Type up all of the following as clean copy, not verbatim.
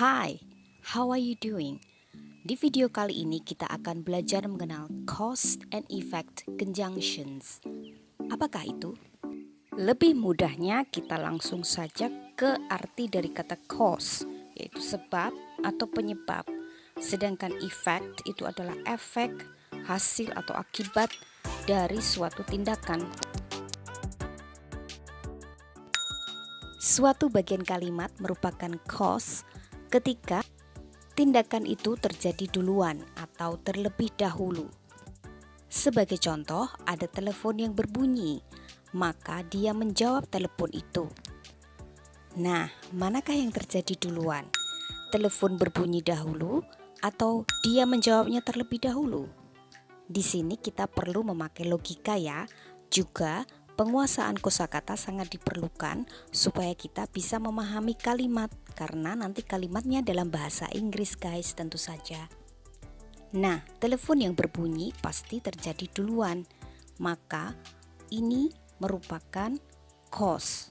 Hi, how are you doing? Di video kali ini kita akan belajar mengenal cause and effect conjunctions. Apakah itu? Lebih mudahnya kita langsung saja ke arti dari kata cause, yaitu sebab atau penyebab. Sedangkan effect itu adalah efek, hasil atau akibat dari suatu tindakan. Suatu bagian kalimat merupakan cause ketika tindakan itu terjadi duluan atau terlebih dahulu. Sebagai contoh, ada telepon yang berbunyi, maka dia menjawab telepon itu. Nah, manakah yang terjadi duluan? Telepon berbunyi dahulu atau dia menjawabnya terlebih dahulu? Di sini kita perlu memakai logika ya. Juga penguasaan kosakata sangat diperlukan supaya kita bisa memahami kalimat karena nanti kalimatnya dalam bahasa Inggris guys tentu saja. Nah, telepon yang berbunyi pasti terjadi duluan. Maka ini merupakan cause.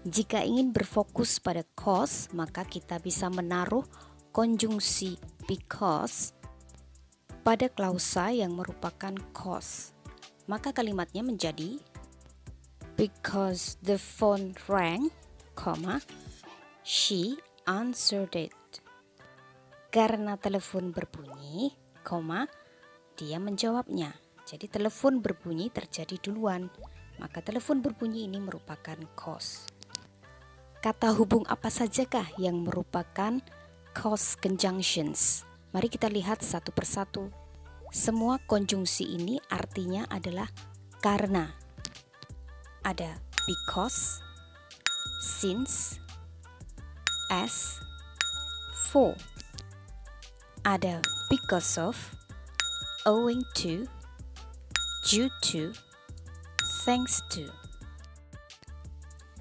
Jika ingin berfokus pada cause, maka kita bisa menaruh konjungsi because pada klausa yang merupakan cause. Maka kalimatnya menjadi because the phone rang, she answered it. Karena telepon berbunyi, dia menjawabnya. Jadi telepon berbunyi terjadi duluan, maka telepon berbunyi ini merupakan cause. Kata hubung apa sajakah yang merupakan cause conjunctions? Mari kita lihat satu persatu. Semua konjungsi ini artinya adalah karena. Ada because, since, as, for. Ada because of, owing to, due to, thanks to.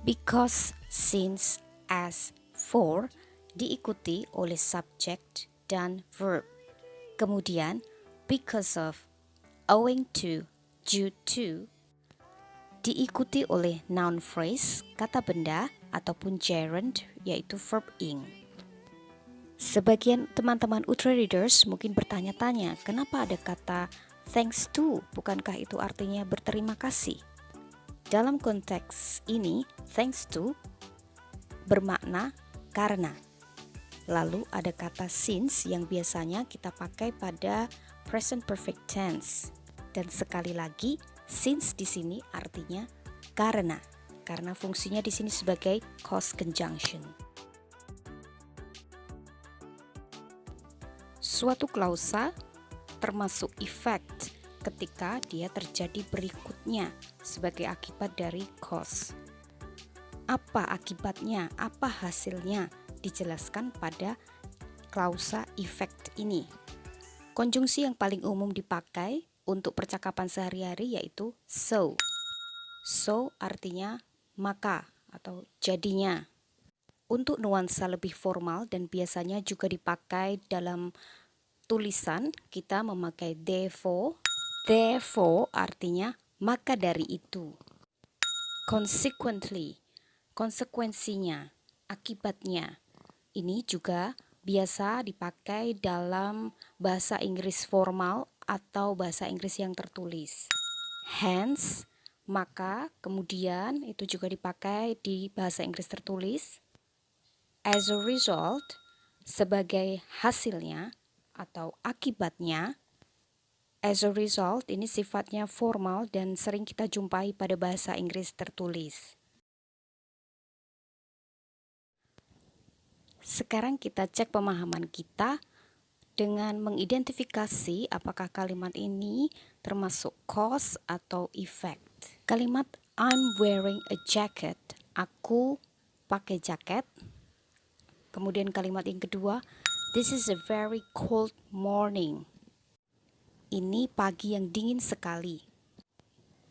Because, since, as, for diikuti oleh subject dan verb. Kemudian because of, owing to, due to diikuti oleh noun phrase, kata benda ataupun gerund yaitu verb ing. Sebagian teman-teman Ultra Readers mungkin bertanya-tanya, kenapa ada kata thanks to? Bukankah itu artinya berterima kasih? Dalam konteks ini, thanks to bermakna karena. Lalu ada kata since yang biasanya kita pakai pada present perfect tense. Dan sekali lagi, since di sini artinya karena fungsinya di sini sebagai cause conjunction. Suatu klausa termasuk effect ketika dia terjadi berikutnya sebagai akibat dari cause. Apa akibatnya? Apa hasilnya? Dijelaskan pada klausa effect ini. Konjungsi yang paling umum dipakai untuk percakapan sehari-hari yaitu so. So artinya maka atau jadinya. Untuk nuansa lebih formal dan biasanya juga dipakai dalam tulisan, kita memakai therefore. Therefore artinya maka dari itu. Consequently, konsekuensinya, akibatnya. Ini juga biasa dipakai dalam bahasa Inggris formal atau bahasa Inggris yang tertulis. Hence, maka, kemudian itu juga dipakai di bahasa Inggris tertulis. As a result, sebagai hasilnya atau akibatnya. As a result ini sifatnya formal dan sering kita jumpai pada bahasa Inggris tertulis. Sekarang kita cek pemahaman kita dengan mengidentifikasi apakah kalimat ini termasuk cause atau effect. Kalimat I'm wearing a jacket, aku pakai jaket. Kemudian kalimat yang kedua, this is a very cold morning. Ini pagi yang dingin sekali.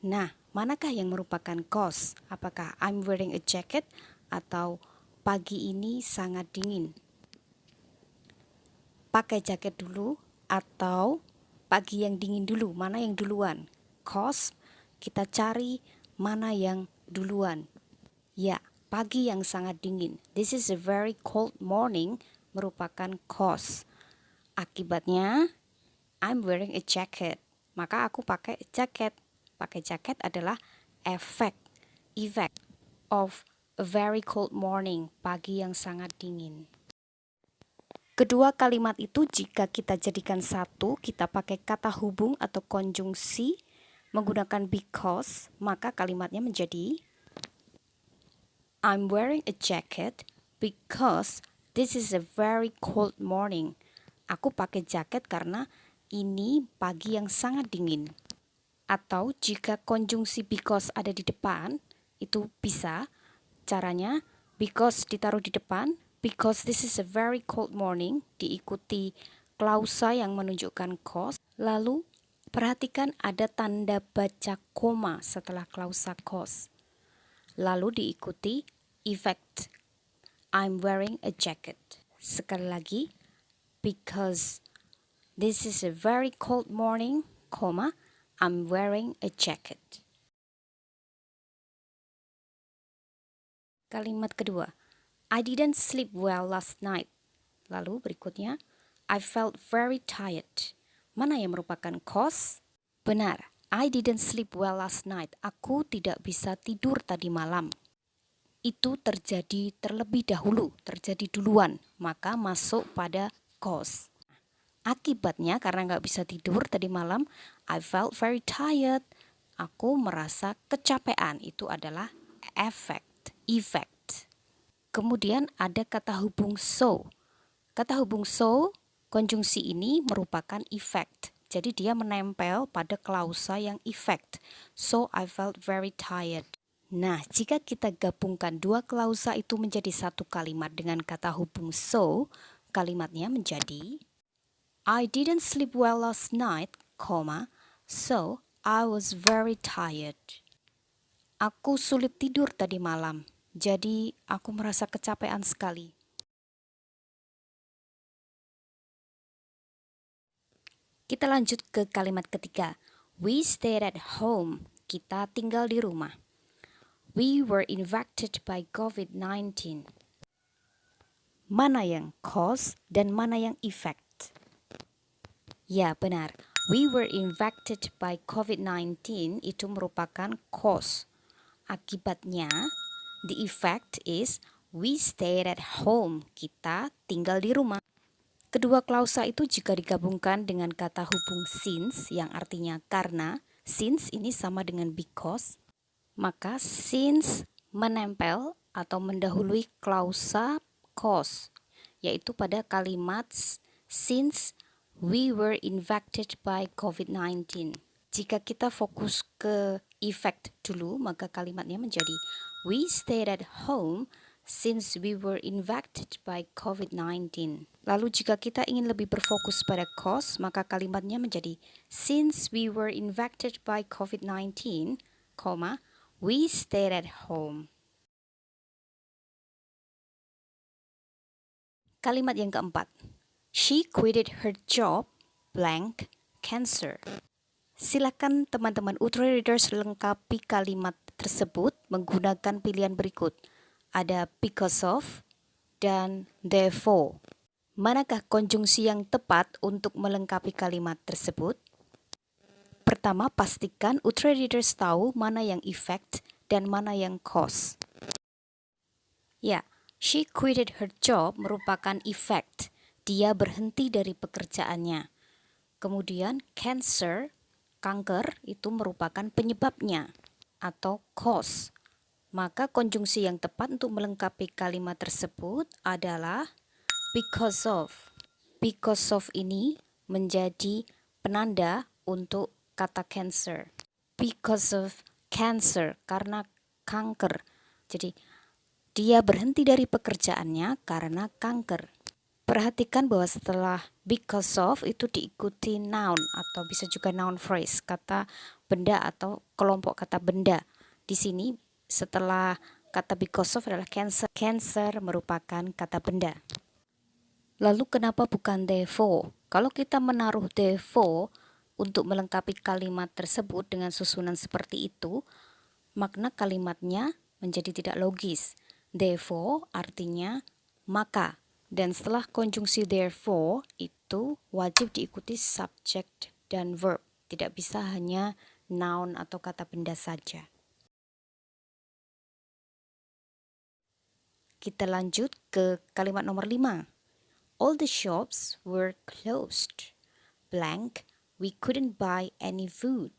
Nah, manakah yang merupakan cause? Apakah I'm wearing a jacket atau pagi ini sangat dingin? Pakai jaket dulu atau pagi yang dingin dulu? Mana yang duluan? Cause, kita cari mana yang duluan. Ya, pagi yang sangat dingin. This is a very cold morning merupakan cause. Akibatnya, I'm wearing a jacket. Maka aku pakai jaket. Pakai jaket adalah effect of a very cold morning, pagi yang sangat dingin. Kedua kalimat itu jika kita jadikan satu, kita pakai kata hubung atau konjungsi menggunakan because, maka kalimatnya menjadi I'm wearing a jacket because this is a very cold morning. Aku pakai jaket karena ini pagi yang sangat dingin. Atau jika konjungsi because ada di depan, itu bisa caranya because ditaruh di depan, because this is a very cold morning, diikuti klausa yang menunjukkan cause. Lalu perhatikan ada tanda baca koma setelah klausa cause. Lalu diikuti effect, I'm wearing a jacket. Sekali lagi, because this is a very cold morning, I'm wearing a jacket. Kalimat kedua, I didn't sleep well last night. Lalu berikutnya, I felt very tired. Mana yang merupakan cause? Benar, I didn't sleep well last night. Aku tidak bisa tidur tadi malam. Itu terjadi terlebih dahulu, terjadi duluan, maka masuk pada cause. Akibatnya karena nggak bisa tidur tadi malam, I felt very tired. Aku merasa kecapean. Itu adalah effect. Kemudian ada kata hubung so. Kata hubung so, konjungsi ini merupakan effect. Jadi dia menempel pada klausa yang effect. So I felt very tired. Nah, jika kita gabungkan dua klausa itu menjadi satu kalimat dengan kata hubung so, kalimatnya menjadi I didn't sleep well last night, so I was very tired. Aku sulit tidur tadi malam, jadi aku merasa kecapean sekali. Kita lanjut ke kalimat ketiga. We stayed at home. Kita tinggal di rumah. We were infected by COVID-19. Mana yang cause dan mana yang effect? Ya, benar. We were infected by COVID-19 itu merupakan cause. Akibatnya, the effect is we stayed at home. Kita tinggal di rumah. Kedua klausa itu jika digabungkan dengan kata hubung since yang artinya karena, since ini sama dengan because, maka since menempel atau mendahului klausa cause, yaitu pada kalimat since we were infected by COVID-19. Jika kita fokus ke effect dulu, maka kalimatnya menjadi we stayed at home since we were infected by COVID-19. Lalu jika kita ingin lebih berfokus pada cause, maka kalimatnya menjadi since we were infected by COVID-19, we stayed at home. Kalimat yang keempat, she quitted her job blank cancer. Silakan teman-teman Utre Readers lengkapi kalimat tersebut menggunakan pilihan berikut. Ada because of dan therefore. Manakah konjungsi yang tepat untuk melengkapi kalimat tersebut? Pertama, pastikan Utre Readers tahu mana yang effect dan mana yang cause. Ya, she quitted her job merupakan effect. Dia berhenti dari pekerjaannya. Kemudian cancer, kanker itu merupakan penyebabnya atau cause. Maka konjungsi yang tepat untuk melengkapi kalimat tersebut adalah because of. Because of ini menjadi penanda untuk kata cancer. Because of cancer, karena kanker. Jadi dia berhenti dari pekerjaannya karena kanker. Perhatikan bahwa setelah because of itu diikuti noun atau bisa juga noun phrase, kata benda atau kelompok kata benda. Di sini setelah kata because of adalah cancer. Cancer merupakan kata benda. Lalu kenapa bukan therefore? Kalau kita menaruh therefore untuk melengkapi kalimat tersebut dengan susunan seperti itu, makna kalimatnya menjadi tidak logis. Therefore artinya maka. Dan setelah konjungsi therefore itu wajib diikuti subject dan verb. Tidak bisa hanya noun atau kata benda saja. Kita lanjut ke kalimat nomor 5. All the shops were closed. Blank, we couldn't buy any food.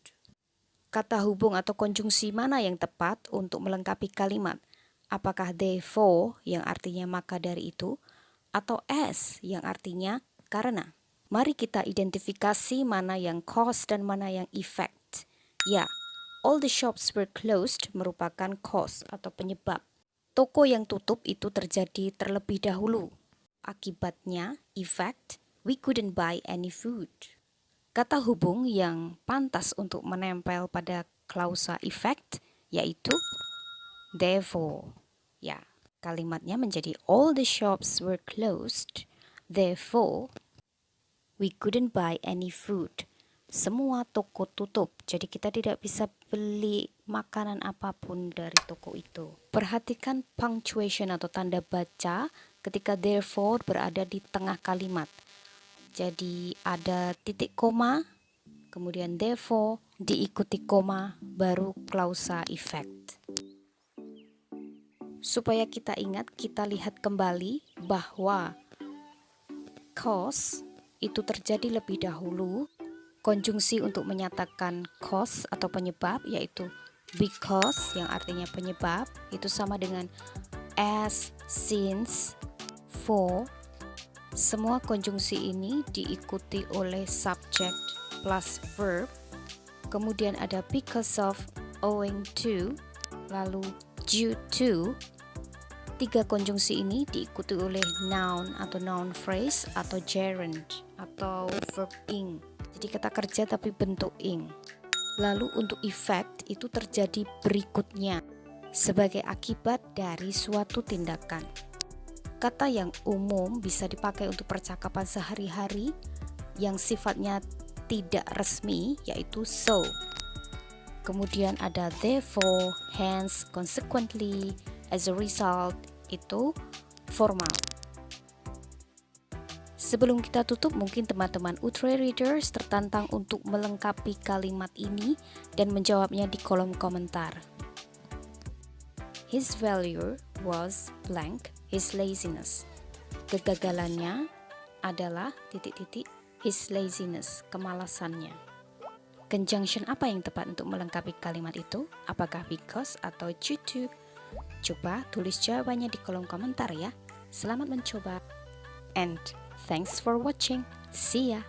Kata hubung atau konjungsi mana yang tepat untuk melengkapi kalimat? Apakah therefore yang artinya maka dari itu, atau as yang artinya karena? Mari kita identifikasi mana yang cause dan mana yang effect. Ya, all the shops were closed merupakan cause atau penyebab. Toko yang tutup itu terjadi terlebih dahulu. Akibatnya, effect, we couldn't buy any food. Kata hubung yang pantas untuk menempel pada klausa effect yaitu therefore. Ya, kalimatnya menjadi all the shops were closed, therefore we couldn't buy any food. Semua toko tutup, jadi kita tidak bisa beli makanan apapun dari toko itu. Perhatikan punctuation atau tanda baca ketika therefore berada di tengah kalimat. Jadi ada titik koma, kemudian therefore diikuti koma, baru klausa effect. Supaya kita ingat, kita lihat kembali bahwa cause itu terjadi lebih dahulu. Konjungsi untuk menyatakan cause atau penyebab yaitu because yang artinya penyebab itu sama dengan as, since, for. Semua konjungsi ini diikuti oleh subject plus verb. Kemudian ada because of, owing to, lalu due to. 3 konjungsi ini diikuti oleh noun atau noun phrase atau gerund atau verb ing. Jadi kata kerja tapi bentuk ing. Lalu untuk effect itu terjadi berikutnya sebagai akibat dari suatu tindakan. Kata yang umum bisa dipakai untuk percakapan sehari-hari yang sifatnya tidak resmi yaitu so. Kemudian ada therefore, hence, consequently, as a result, itu formal. Sebelum kita tutup, mungkin teman-teman Utre Readers tertantang untuk melengkapi kalimat ini dan menjawabnya di kolom komentar. His failure was blank, his laziness. Kegagalannya adalah titik-titik his laziness, kemalasannya. Conjunction apa yang tepat untuk melengkapi kalimat itu? Apakah because atau due to? Coba tulis jawabannya di kolom komentar ya. Selamat mencoba. And thanks for watching. See ya.